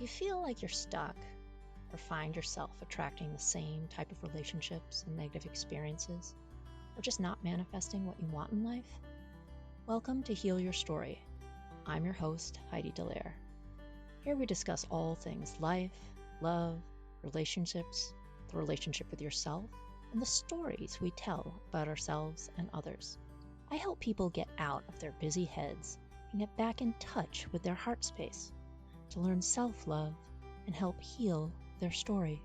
Do you feel like you're stuck or find yourself attracting the same type of relationships and negative experiences, or just not manifesting what you want in life? Welcome to Heal Your Story. I'm your host, Heidi. Here we discuss all things life, love, relationships, the relationship with yourself, and the stories we tell about ourselves and others. I help people get out of their busy heads and get back in touch with their heart space to learn self-love and help heal their story.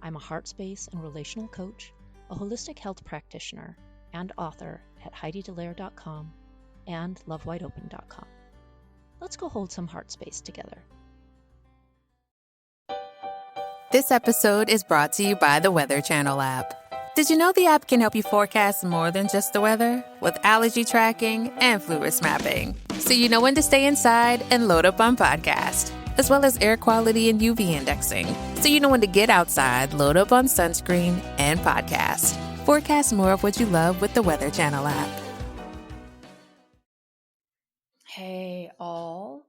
I'm a heart space and relational coach, a holistic health practitioner, and author at HeidiDelaire.com and LoveWideOpen.com. Let's go hold some heart space together. This episode is brought to you by the Weather Channel app. Did you know the app can help you forecast more than just the weather? With allergy tracking and flu risk mapping. So you know when to stay inside and load up on podcast. As well as air quality and UV indexing. So you know when to get outside, load up on sunscreen and podcast. Forecast more of what you love with the Weather Channel app. Hey all,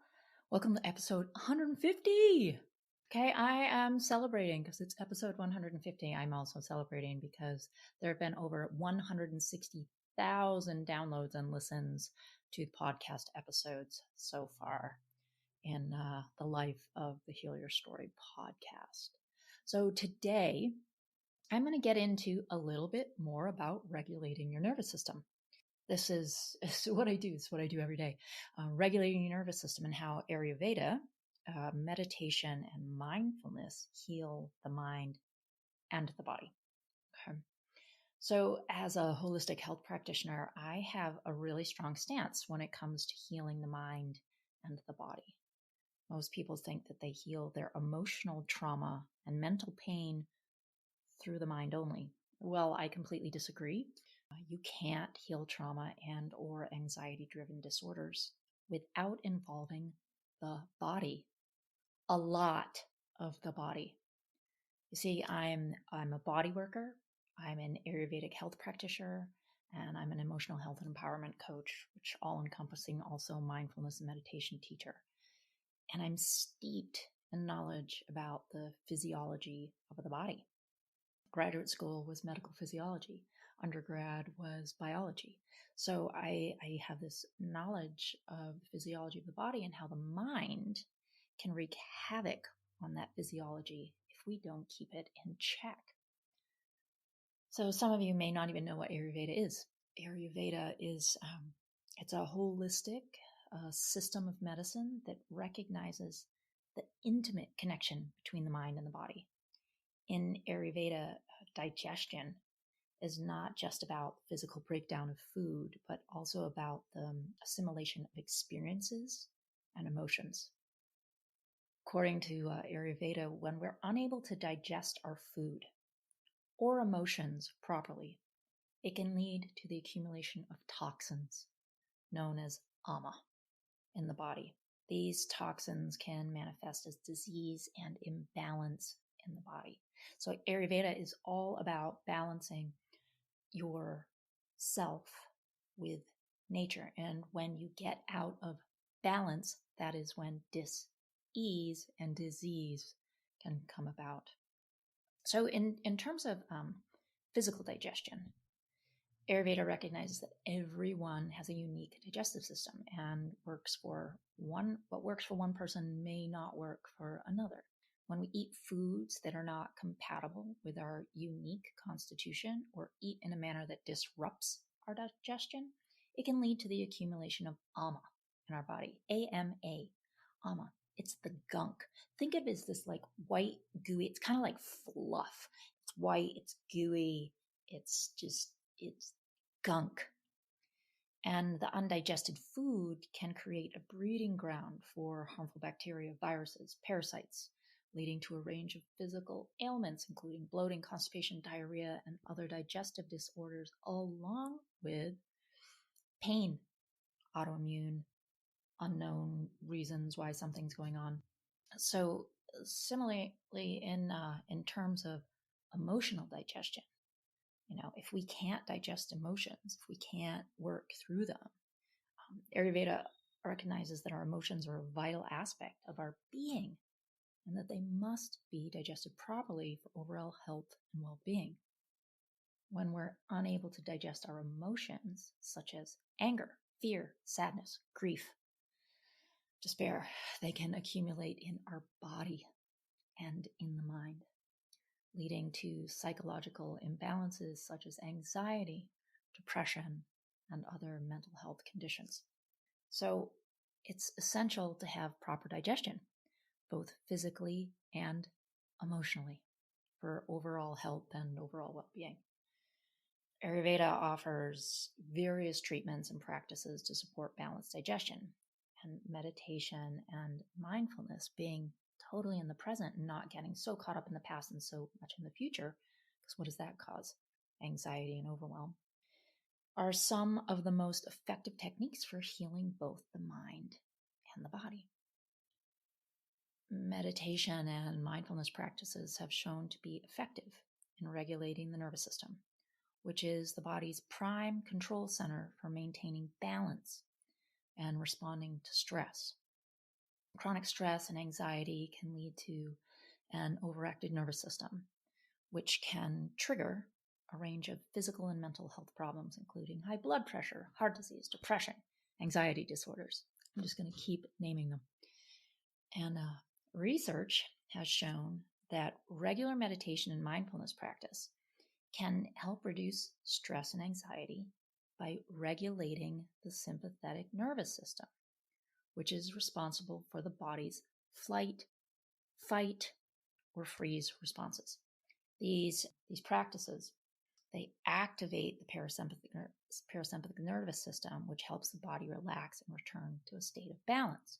welcome to episode 150. Okay, I am celebrating because it's episode 150. I'm also celebrating because there have been over 160,000 downloads and listens to the podcast episodes so far in the life of the Heal Your Story podcast. So today, I'm going to get into a little bit more about regulating your nervous system. This is what I do. It's what I do every day. Regulating your nervous system and how Ayurveda, meditation, and mindfulness heal the mind and the body. Okay. So as a holistic health practitioner, I have a really strong stance when it comes to healing the mind and the body. Most people think that they heal their emotional trauma and mental pain through the mind only. Well, I completely disagree. You can't heal trauma and or anxiety-driven disorders without involving the body, a lot of the body. You see, I'm a body worker, I'm an Ayurvedic health practitioner, and I'm an emotional health and empowerment coach, which all encompassing also mindfulness and meditation teacher. And I'm steeped in knowledge about the physiology of the body. Graduate school was medical physiology. Undergrad was biology. So I have this knowledge of the physiology of the body and how the mind can wreak havoc on that physiology if we don't keep it in check. So some of you may not even know what Ayurveda is. Ayurveda is, it's a holistic system of medicine that recognizes the intimate connection between the mind and the body. In Ayurveda, digestion is not just about physical breakdown of food, but also about the assimilation of experiences and emotions. According to Ayurveda, when we're unable to digest our food or emotions properly, it can lead to the accumulation of toxins known as ama in the body. These toxins can manifest as disease and imbalance in the body. So Ayurveda is all about balancing your self with nature. And when you get out of balance, that is when dis-ease and disease can come about. So in terms of physical digestion, Ayurveda recognizes that everyone has a unique digestive system and what works for one person may not work for another. When we eat foods that are not compatible with our unique constitution or eat in a manner that disrupts our digestion, it can lead to the accumulation of ama in our body. A-M-A, ama. It's the gunk. Think of it as this like white, gooey, it's kind of like fluff. It's white, it's gooey, it's gunk. And the undigested food can create a breeding ground for harmful bacteria, viruses, parasites, leading to a range of physical ailments, including bloating, constipation, diarrhea, and other digestive disorders, along with pain, autoimmune, unknown reasons why something's going on. So similarly, in terms of emotional digestion, if we can't digest emotions, if we can't work through them, Ayurveda recognizes that our emotions are a vital aspect of our being. and that they must be digested properly for overall health and well-being. When we're unable to digest our emotions, such as anger, fear, sadness, grief, despair, they can accumulate in our body and in the mind, leading to psychological imbalances such as anxiety, depression, and other mental health conditions. So it's essential to have proper digestion, both physically and emotionally, for overall health and overall well-being. Ayurveda offers various treatments and practices to support balanced digestion, and meditation and mindfulness, being totally in the present and not getting so caught up in the past and so much in the future, because what does that cause? Anxiety and overwhelm, are some of the most effective techniques for healing both the mind and the body. Meditation and mindfulness practices have shown to be effective in regulating the nervous system, which is the body's prime control center for maintaining balance and responding to stress. Chronic stress and anxiety can lead to an overactive nervous system, which can trigger a range of physical and mental health problems, including high blood pressure, heart disease, depression, anxiety disorders. I'm just going to keep naming them. And research has shown that regular meditation and mindfulness practice can help reduce stress and anxiety by regulating the sympathetic nervous system, which is responsible for the body's flight, fight, or freeze responses. These practices, they activate the parasympathetic nervous system, which helps the body relax and return to a state of balance.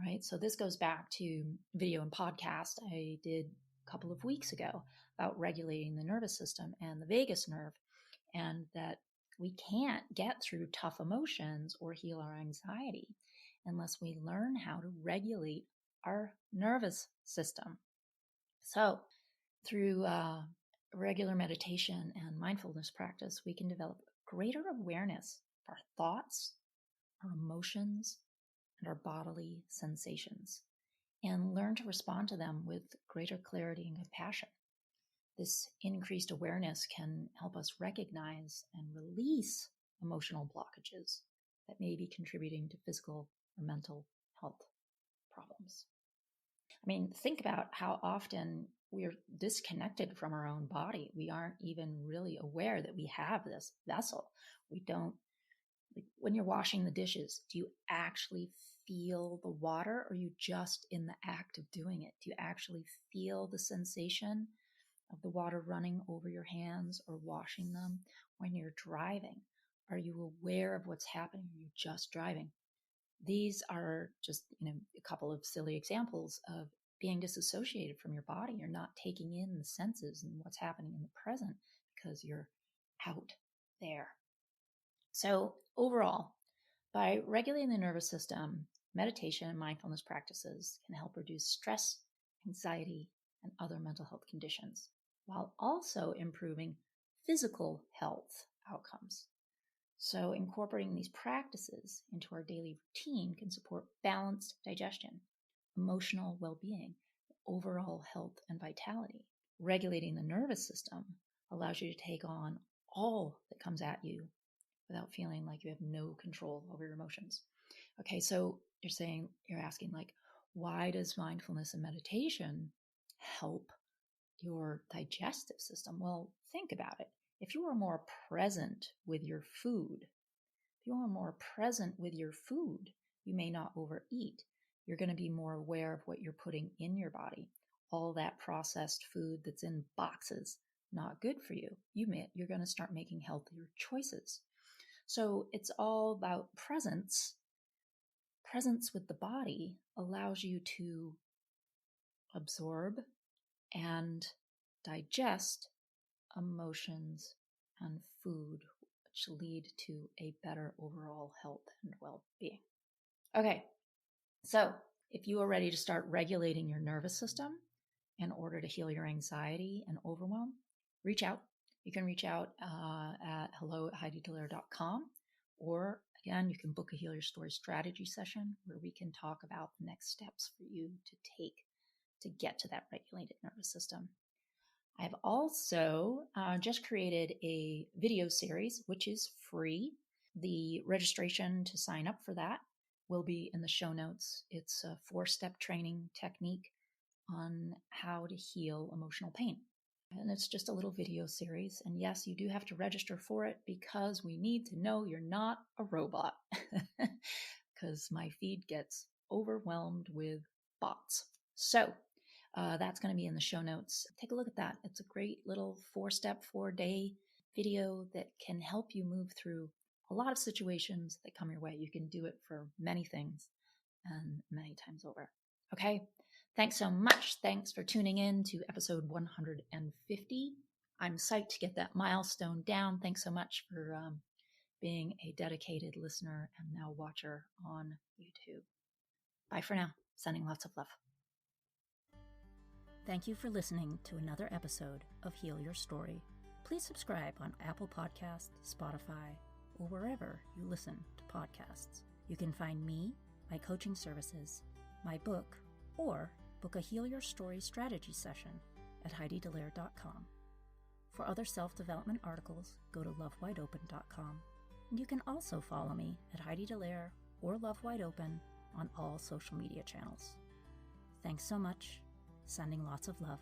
Right? So this goes back to video and podcast I did a couple of weeks ago about regulating the nervous system and the vagus nerve, and that we can't get through tough emotions or heal our anxiety unless we learn how to regulate our nervous system. So through regular meditation and mindfulness practice, we can develop greater awareness of our thoughts, our emotions, and our bodily sensations, and learn to respond to them with greater clarity and compassion. This increased awareness can help us recognize and release emotional blockages that may be contributing to physical or mental health problems. I mean, think about how often we're disconnected from our own body. We aren't even really aware that we have this vessel. We don't. When you're washing the dishes, do you actually feel the water, or are you just in the act of doing it? Do you actually feel the sensation of the water running over your hands or washing them? When you're driving, are you aware of what's happening? Are you just driving? These are just, a couple of silly examples of being disassociated from your body. You're not taking in the senses and what's happening in the present because you're out there. So overall, by regulating the nervous system, meditation and mindfulness practices can help reduce stress, anxiety, and other mental health conditions, while also improving physical health outcomes. So incorporating these practices into our daily routine can support balanced digestion, emotional well-being, overall health and vitality. Regulating the nervous system allows you to take on all that comes at you without feeling like you have no control over your emotions. Okay, so you're asking, like, why does mindfulness and meditation help your digestive system? Well, think about it. If you are more present with your food, you may not overeat. You're going to be more aware of what you're putting in your body. All that processed food that's in boxes, not good for you. You're going to start making healthier choices. So it's all about presence. Presence with the body allows you to absorb and digest emotions and food, which lead to a better overall health and well-being. Okay, so if you are ready to start regulating your nervous system in order to heal your anxiety and overwhelm, reach out. You can reach out at hello@HeidiDelaire.com, or again, you can book a Heal Your Story strategy session where we can talk about the next steps for you to take to get to that regulated nervous system. I've also just created a video series, which is free. The registration to sign up for that will be in the show notes. It's a 4-step training technique on how to heal emotional pain. And it's just a little video series. And yes, you do have to register for it because we need to know you're not a robot. Because my feed gets overwhelmed with bots. So that's going to be in the show notes. Take a look at that. It's a great little 4-step, 4-day video that can help you move through a lot of situations that come your way. You can do it for many things and many times over. Okay. Thanks so much. Thanks for tuning in to episode 150. I'm psyched to get that milestone down. Thanks so much for being a dedicated listener and now watcher on YouTube. Bye for now. Sending lots of love. Thank you for listening to another episode of Heal Your Story. Please subscribe on Apple Podcasts, Spotify, or wherever you listen to podcasts. You can find me, my coaching services, my book, or book a Heal Your Story strategy session at HeidiDelaire.com. For other self-development articles, go to lovewideopen.com. And you can also follow me at Heidi Delaire or Love Wide Open on all social media channels. Thanks so much. Sending lots of love.